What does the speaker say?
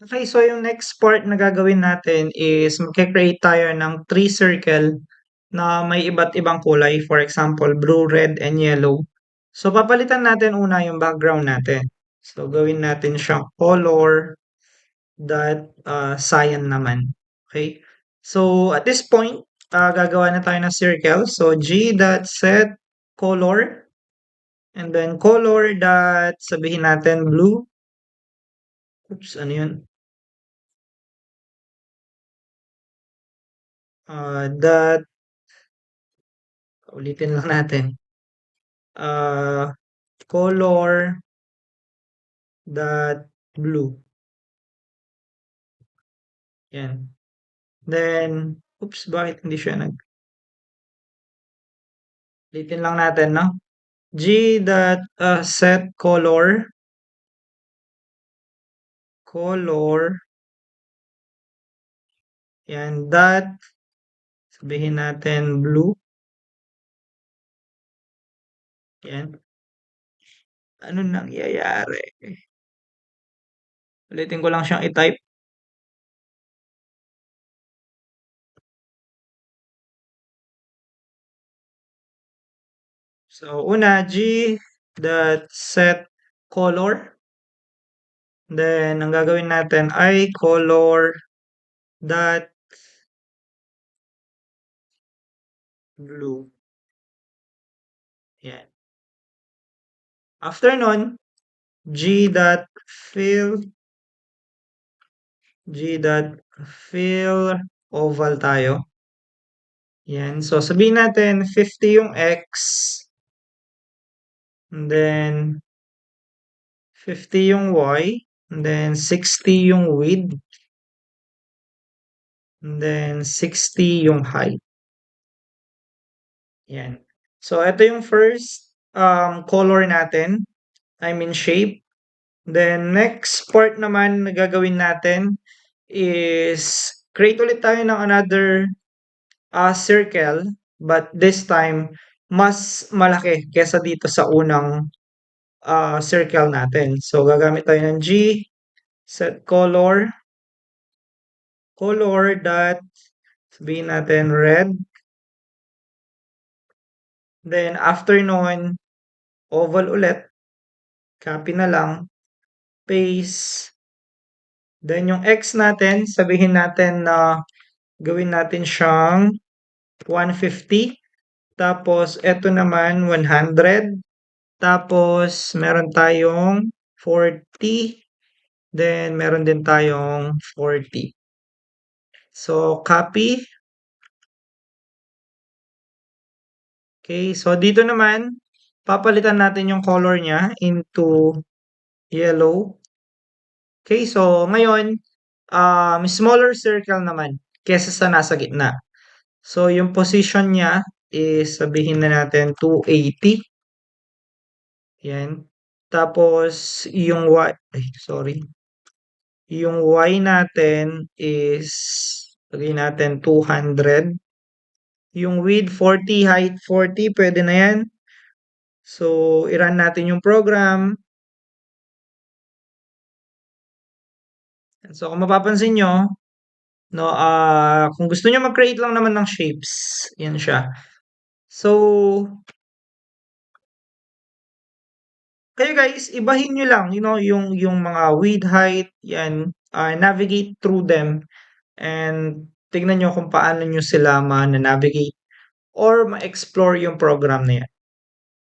Okay, so yung next part na gagawin natin is magke-create tayo ng 3 circle na may iba't ibang kulay. For example, blue, red, and yellow. So, papalitan natin una yung background natin. So, gawin natin siyang color dot cyan naman. Okay? So, at this point, gagawa na tayo ng circle. So, g dot set color and then color dot sabihin natin blue. Oops, ano yun? Dot ulitin lang natin. uh, color dot blue. Yan. Then, oops, bakit hindi siya ulitin lang natin, no? G dot set color, yan, dot, sabihin natin blue, yan. Ano nangyayari? Ulitin ko lang siyang i-type. So, una, G dot set color. Then, ang gagawin natin ay color dot blue. Yan. After nun, G dot fill, G dot fill oval tayo. Yan. So, sabihin natin 50 yung X. And then, 50 yung Y. And then, 60 yung width. And then, 60 yung height. Yan. So, ito yung first color natin. I mean shape. Then, next part naman na gagawin natin is create ulit tayo ng another circle, but this time, mas malaki kesa dito sa unang circle natin. So, gagamit tayo ng G, set color dot, sabihin natin red. Then, after nun, oval ulit. Copy na lang. Paste. Then, yung X natin, sabihin natin na gawin natin siyang 150. Tapos, eto naman, 100. Tapos, meron tayong 40. Then, meron din tayong 40. So, copy. Okay, so dito naman, papalitan natin yung color niya into yellow. Okay, so ngayon, smaller circle naman kesa sa nasa gitna. So, yung position niya is sabihin na natin 280. Yan. Tapos, yung Y, sorry. Yung Y natin is, sabihin natin 200. Yung width 40, height 40, pwede na yan. So, i-run natin yung program. So, kung mapapansin nyo, no, kung gusto nyo mag-create lang naman ng shapes, yan siya. So, kayo guys, ibahin nyo lang, yung mga width, height, yan, navigate through them, and tignan nyo kung paano nyo sila ma-navigate or ma-explore yung program na yan.